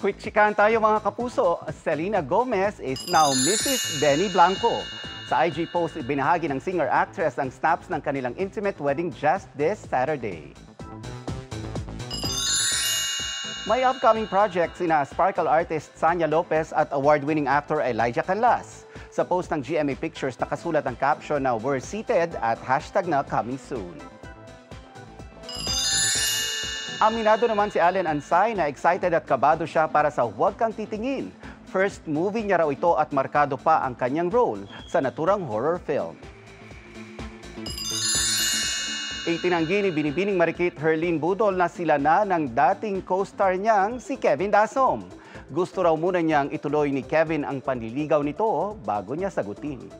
Quick chikahan tayo mga kapuso. Selena Gomez is now Mrs. Benny Blanco. Sa IG post, ibinahagi ng singer-actress ang snaps ng kanilang intimate wedding just this Saturday. May upcoming projects sina sparkle artist Sanya Lopez at award-winning actor Elijah Canlas. Sa post ng GMA Pictures, nakasulat ang caption na "We're seated" at hashtag na "coming soon". Aminado naman si Allen Ansay na excited at kabado siya para sa Huwag Kang Titingin. First movie niya raw ito at markado pa ang kanyang role sa naturang horror film. Itinanggi ni Binibining Marikit Herlene Budol na sila na ng dating co-star niyang si Kevin Dasom. Gusto raw muna niyang ituloy ni Kevin ang panliligaw nito bago niya sagutin.